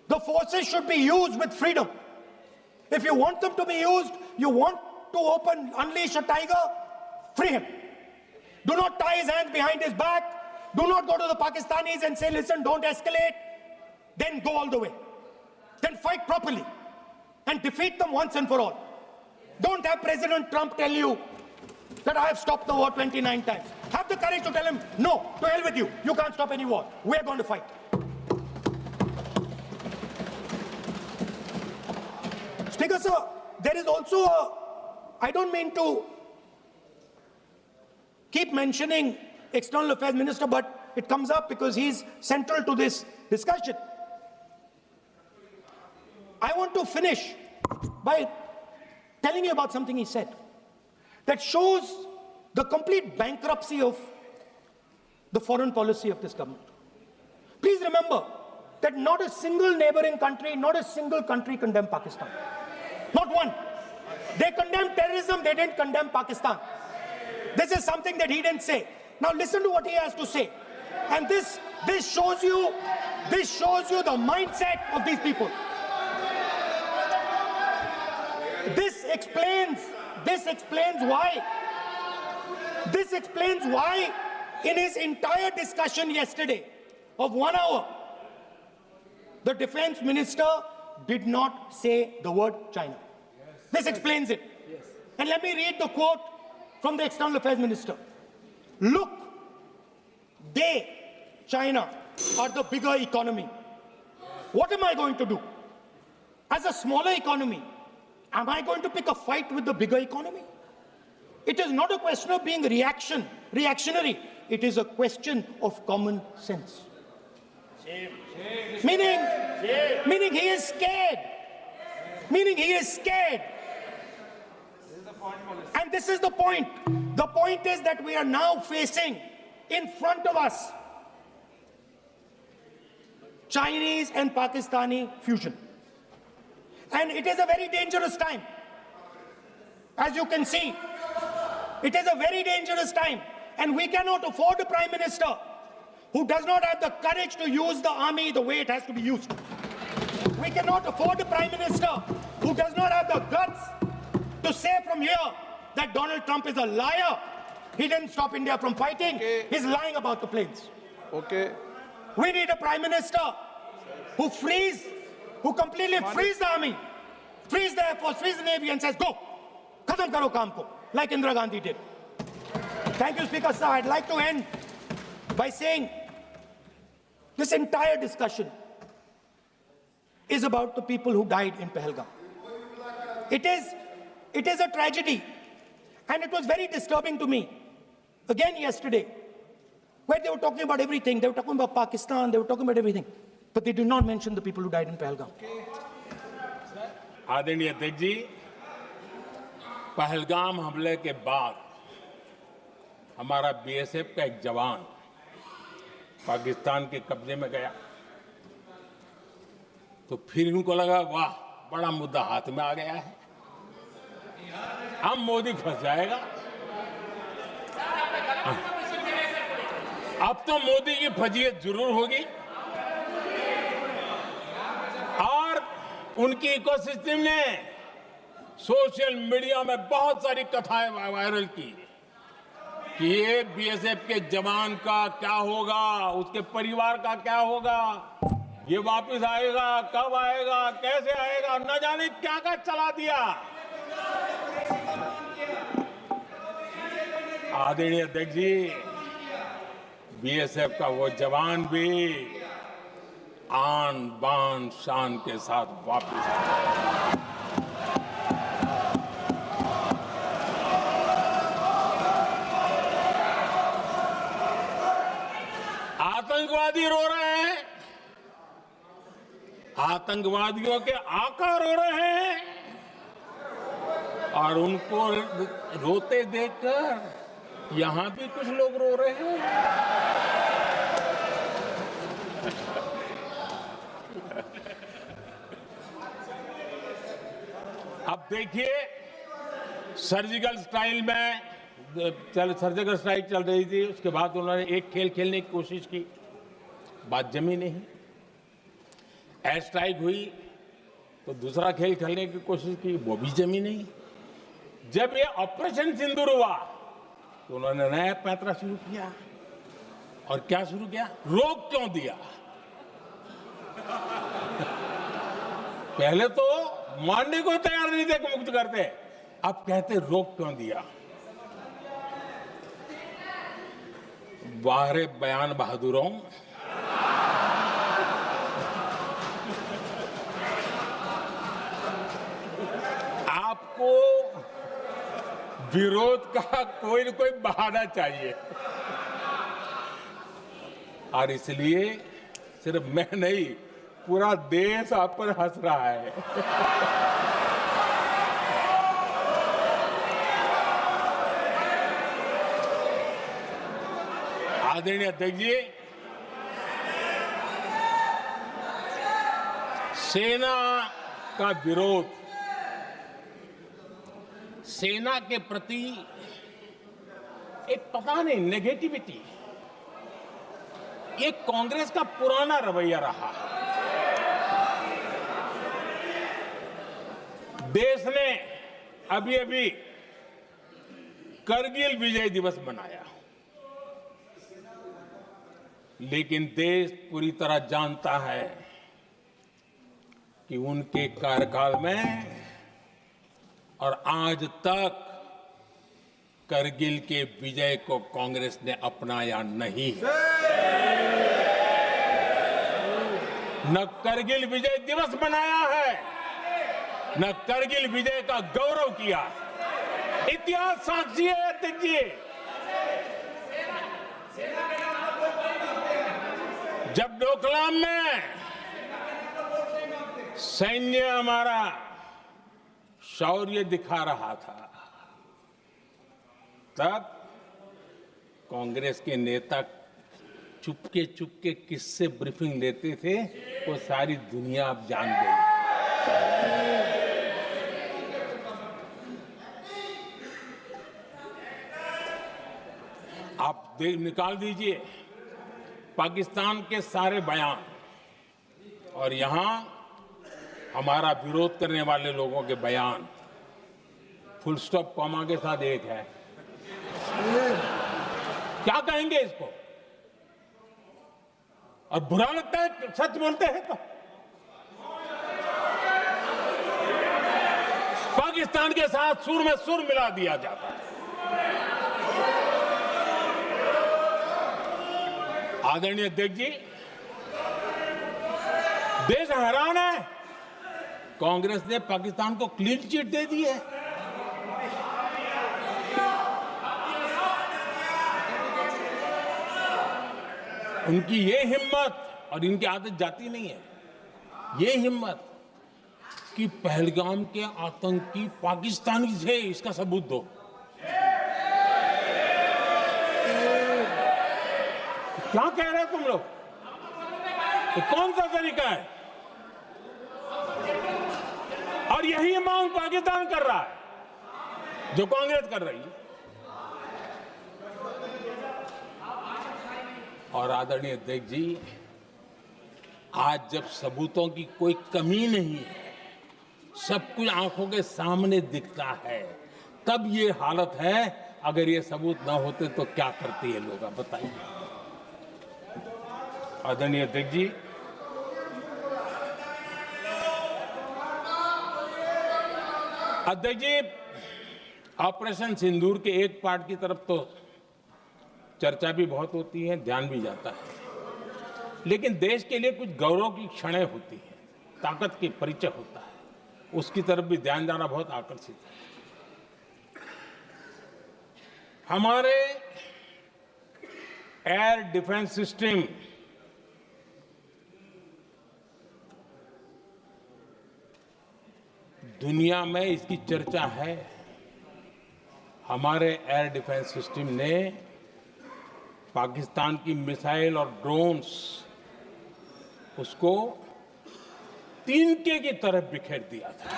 The forces should be used with freedom. If you want them to be used, you want to unleash a tiger, free him. Do not tie his hands behind his back. Do not go to the Pakistanis and say, listen, don't escalate. Then go all the way. Then fight properly and defeat them once and for all. Don't have President Trump tell you that I have stopped the war 29 times. Have the courage to tell him, no, to hell with you. You can't stop any war. We're going to fight. Speaker, sir, there is also I don't mean to keep mentioning External Affairs Minister, but it comes up because he's central to this discussion. I want to finish by telling you about something he said that shows the complete bankruptcy of the foreign policy of this government. Please remember that not a single neighboring country, not a single country condemned Pakistan. Not one. They condemned terrorism, they didn't condemn Pakistan. This is something that he didn't say. Now listen to what he has to say. And this shows you the mindset of these people. This explains why in his entire discussion yesterday of 1 hour, the defense minister did not say the word China. This explains it. And let me read the quote from the External Affairs Minister. Look, China, are the bigger economy. What am I going to do? As a smaller economy, am I going to pick a fight with the bigger economy? It is not a question of being reactionary. It is a question of common sense. Meaning he is scared. And this is the point. The point is that we are now facing in front of us Chinese and Pakistani fusion. And it is a very dangerous time. As you can see, it is a very dangerous time. And we cannot afford a Prime Minister who does not have the courage to use the army the way it has to be used. We cannot afford a Prime Minister who does not have the guts to say from here that Donald Trump is a liar. He didn't stop India from fighting. Okay. He's lying about the planes. Okay. We need a Prime Minister who completely frees the army, frees the Air Force, frees the Navy and says, go, khatam karo kaam ko, like Indira Gandhi did. Thank you, Speaker, sir. I'd like to end by saying this entire discussion is about the people who died in Pahalgam. It is a tragedy, and it was very disturbing to me, again yesterday, where they were talking about everything. They were talking about Pakistan, they were talking about everything, but they did not mention the people who died in Pahalgam. आदरणीय अध्यक्ष जी, पहलगाम हमले के बाद हमारा BSF का एक जवान पाकिस्तान के कब्जे में गया, तो फिर इनको लगा वाह बड़ा मुद्दा हाथ में आ गया है, अब मोदी फंस जाएगा। अब तो मोदी की फजीयत जरूर होगी और उनकी इकोसिस्टम ने सोशल मीडिया में बहुत सारी कथाएं वायरल की कि ये बीएसएफ के जवान का क्या होगा, उसके परिवार का क्या होगा, ये वापस आएगा, कब आएगा, कैसे आएगा, न जाने क्या क्या चला दिया। आदरणीय अध्यक्ष जी, बीएसएफ का वो जवान भी आन बान शान के साथ वापस आया। आतंकवादी रो रहे हैं, आतंकवादियों के आका रो रहे हैं और उनको रोते देखकर यहां भी कुछ लोग रो रहे हैं। अब देखिए, सर्जिकल स्ट्राइक चल रही थी, उसके बाद उन्होंने एक खेल खेलने की कोशिश की, बात जमी नहीं। एयर स्ट्राइक हुई तो दूसरा खेल खेलने की कोशिश की, वो भी जमी नहीं। जब ये ऑपरेशन सिंदूर हुआ तो उन्होंने नया पैंतरा शुरू किया। और क्या शुरू किया? रोक क्यों दिया? पहले तो मानने को तैयार नहीं थे कि मुक्त करते, अब कहते रोक क्यों दिया। वाह रे बयान बहादुरों, आपको विरोध का कोई न कोई बहाना चाहिए। और इसलिए सिर्फ मैं नहीं, पूरा देश आप पर हंस रहा है। आदरणीय अध्यक्ष जी, सेना का विरोध, सेना के प्रति एक पता नहीं नेगेटिविटी, ये कांग्रेस का पुराना रवैया रहा। देश ने अभी अभी करगिल विजय दिवस मनाया, लेकिन देश पूरी तरह जानता है कि उनके कार्यकाल में और आज तक करगिल के विजय को कांग्रेस ने अपनाया नहीं। न करगिल विजय दिवस मनाया है, न करगिल विजय का गौरव किया। इतिहास साक्षी है अध्यक्ष जी। जब डोकलाम में सैन्य हमारा शौर्य दिखा रहा था, तब कांग्रेस के नेता चुपके चुपके किससे ब्रीफिंग लेते थे वो सारी दुनिया अब जान गई। आप निकाल दीजिए पाकिस्तान के सारे बयान और यहां हमारा विरोध करने वाले लोगों के बयान, फुल स्टॉप कॉमा के साथ एक है। क्या कहेंगे इसको? और बुरा लगता है सच बोलते हैं तो। पाकिस्तान के साथ सुर में सुर मिला दिया जाता है। आदरणीय अध्यक्ष जी, देश हैरान है, कांग्रेस ने पाकिस्तान को क्लीन चिट दे दी है। उनकी ये हिम्मत, और इनकी आदत जाती नहीं है, ये हिम्मत कि पहलगाम के आतंकी पाकिस्तानी थे, इसका सबूत दो। क्या कह रहे हो तुम लोग? तो कौन सा तरीका है? और यही मांग पाकिस्तान कर रहा है जो कांग्रेस कर रही है। और आदरणीय अध्यक्ष जी, आज जब सबूतों की कोई कमी नहीं है, सब कुछ आंखों के सामने दिखता है, तब ये हालत है। अगर ये सबूत ना होते तो क्या करते ये लोग, आप बताइए। आदरणीय अध्यक्ष जी, ऑपरेशन सिंदूर के एक पार्ट की तरफ तो चर्चा भी बहुत होती है, ध्यान भी जाता है, लेकिन देश के लिए कुछ गौरव की क्षणें होती हैं, ताकत की परिचय होता है, उसकी तरफ भी ध्यान जाना बहुत आकर्षित है। हमारे एयर डिफेंस सिस्टम दुनिया में इसकी चर्चा है। हमारे एयर डिफेंस सिस्टम ने पाकिस्तान की मिसाइल और ड्रोन्स उसको तिनके की तरफ बिखेर दिया था।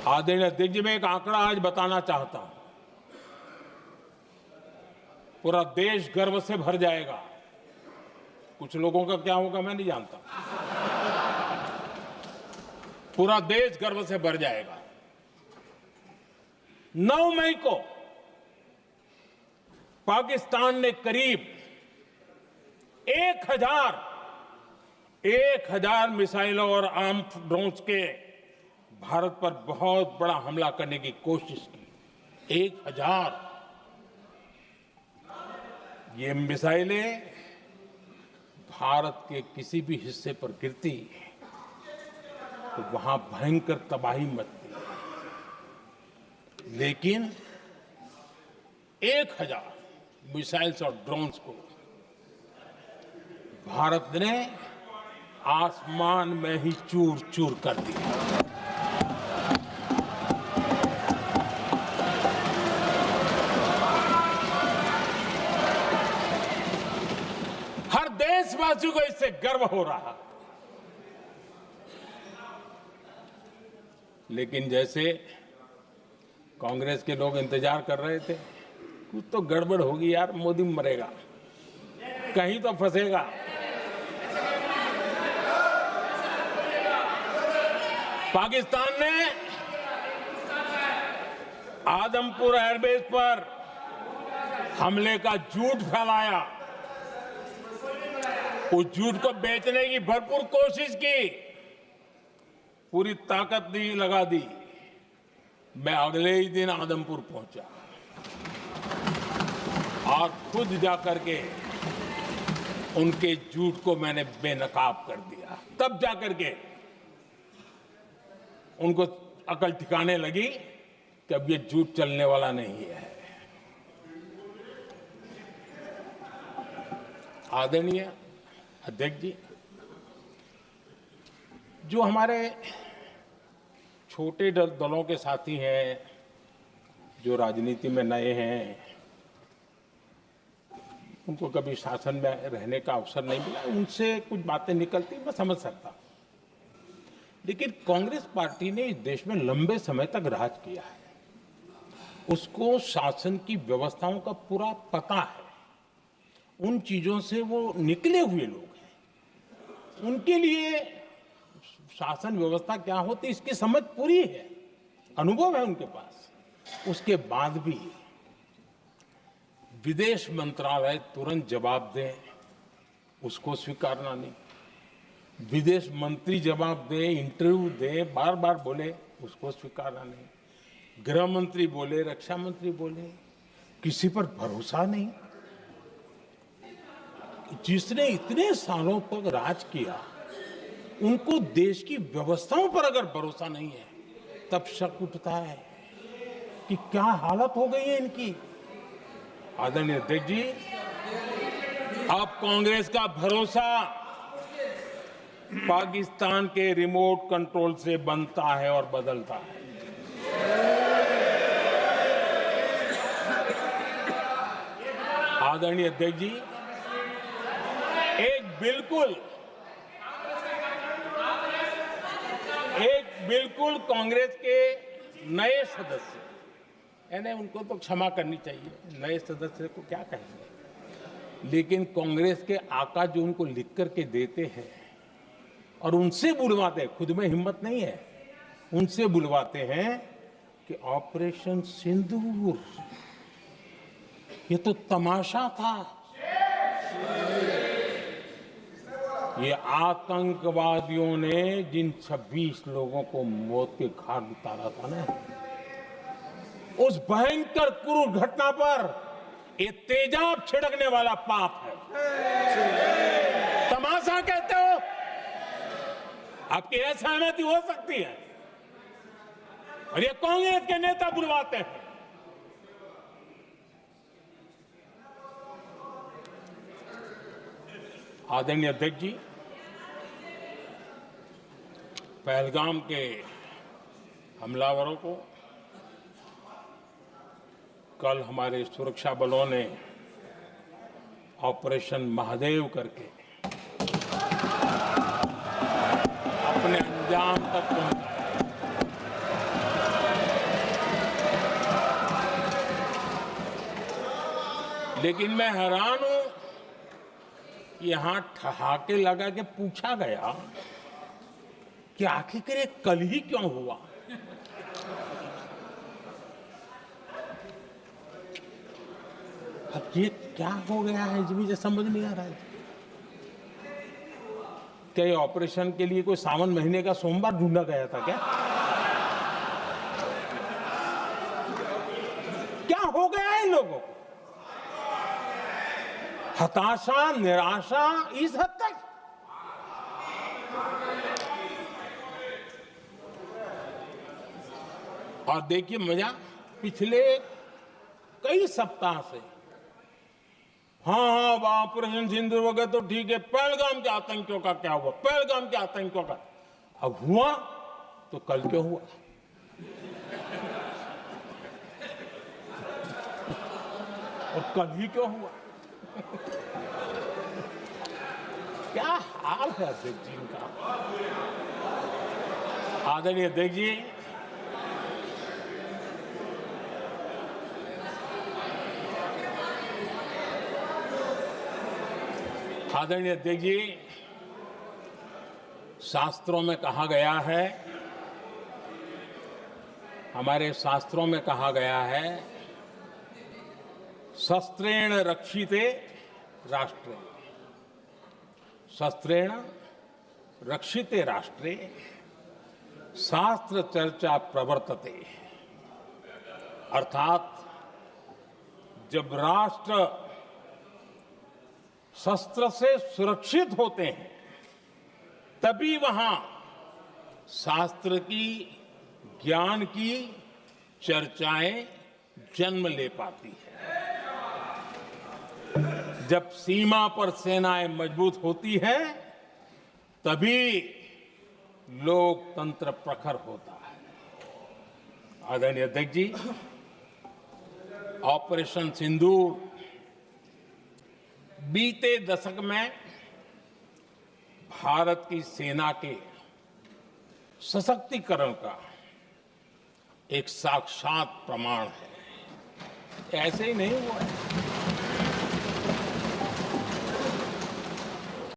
आदरणीय अध्यक्ष जी, मैं एक आंकड़ा आज बताना चाहता हूं, पूरा देश गर्व से भर जाएगा। कुछ लोगों का क्या होगा मैं नहीं जानता। पूरा देश गर्व से भर जाएगा। 9 मई को पाकिस्तान ने करीब 1000 मिसाइलों और आर्म्ड ड्रोन्स के भारत पर बहुत बड़ा हमला करने की कोशिश की। 1000 ये मिसाइलें भारत के किसी भी हिस्से पर गिरती तो वहां भयंकर तबाही मचती। लेकिन 1000 मिसाइल्स और ड्रोन्स को भारत ने आसमान में ही चूर चूर कर दिया। हर देशवासी को इससे गर्व हो रहा। लेकिन जैसे कांग्रेस के लोग इंतजार कर रहे थे, कुछ तो गड़बड़ होगी यार, मोदी मरेगा, कहीं तो फंसेगा। पाकिस्तान ने आदमपुर एयरबेस पर हमले का झूठ फैलाया। उस झूठ को बेचने की भरपूर कोशिश की, पूरी ताकत दी लगा दी। मैं अगले ही दिन आदमपुर पहुंचा और खुद जाकर के उनके झूठ को मैंने बेनकाब कर दिया। तब जाकर के उनको अकल ठिकाने लगी कि अब ये झूठ चलने वाला नहीं है। आदरणीय अध्यक्ष जी, जो हमारे छोटे दलों के साथी हैं, जो राजनीति में नए हैं, उनको कभी शासन में रहने का अवसर नहीं मिला, उनसे कुछ बातें निकलती मैं समझ सकता हूं। लेकिन कांग्रेस पार्टी ने इस देश में लंबे समय तक राज किया है, उसको शासन की व्यवस्थाओं का पूरा पता है, उन चीजों से वो निकले हुए लोग हैं, उनके लिए शासन व्यवस्था क्या होती इसकी समझ पूरी है, अनुभव है उनके पास। उसके बाद भी विदेश मंत्रालय तुरंत जवाब दे, उसको स्वीकारना नहीं। विदेश मंत्री जवाब दे, इंटरव्यू दे, बार बार बोले, उसको स्वीकारना नहीं। गृह मंत्री बोले, रक्षा मंत्री बोले, किसी पर भरोसा नहीं। जिसने इतने सालों तक राज किया, उनको देश की व्यवस्थाओं पर अगर भरोसा नहीं है, तब शक उठता है कि क्या हालत हो गई है इनकी। आदरणीय अध्यक्ष जी, अब कांग्रेस का भरोसा पाकिस्तान के रिमोट कंट्रोल से बनता है और बदलता है। आदरणीय अध्यक्ष जी, एक बिल्कुल कांग्रेस के नए सदस्य, यानी उनको तो क्षमा करनी चाहिए, नए सदस्य को क्या कहेंगे, लेकिन कांग्रेस के आका जो उनको लिख करके देते हैं और उनसे बुलवाते हैं, खुद में हिम्मत नहीं है, उनसे बुलवाते हैं कि ऑपरेशन सिंदूर ये तो तमाशा था, ये आतंकवादियों ने जिन 26 लोगों को मौत के घाट उतारा था ना, उस भयंकर क्रूर घटना पर ये तेजाब छिड़कने वाला पाप है। तमाशा कहते हो? आपकी असहमति हो सकती है, और ये कांग्रेस के नेता बुलवाते हैं। आदरणीय अध्यक्ष जी, पहलगाम के हमलावरों को कल हमारे सुरक्षा बलों ने ऑपरेशन महादेव करके अपने अंजाम तक पहुंचाया। लेकिन मैं हैरान हूं यहां ठहाके लगा के पूछा गया कि आखिर ये कल ही क्यों हुआ। अब ये क्या हो गया है मुझे समझ नहीं आ रहा है। क्या ये ऑपरेशन के लिए कोई सावन महीने का सोमवार ढूंढा गया था क्या? क्या हो गया है इन लोगों को? हताशा, निराशा इस हद तक। और देखिए मजा, पिछले कई सप्ताह से हाँ ऑपरेशन सिंदूर वगैरह तो ठीक है, पहलगाम के आतंकियों का क्या हुआ, पहलगाम के आतंकियों का। अब हुआ तो कल क्यों हुआ? और कल ही क्यों हुआ? क्या हाल है अध्यक्ष जी का। आदरणीय अध्यक्ष जी, आदरणीय अध्यक्ष जी, शास्त्रों में कहा गया है, हमारे शास्त्रों में कहा गया है, शस्त्रेण रक्षिते राष्ट्रे, शस्त्रेण रक्षिते राष्ट्रे शास्त्र चर्चा प्रवर्तते। अर्थात जब राष्ट्र शस्त्र से सुरक्षित होते हैं तभी वहां शास्त्र की, ज्ञान की चर्चाएं जन्म ले पाती है। जब सीमा पर सेनाएं मजबूत होती है तभी लोकतंत्र प्रखर होता है। आदरणीय अध्यक्ष जी, ऑपरेशन सिंदूर बीते दशक में भारत की सेना के सशक्तिकरण का एक साक्षात प्रमाण है। ऐसे ही नहीं हुआ है।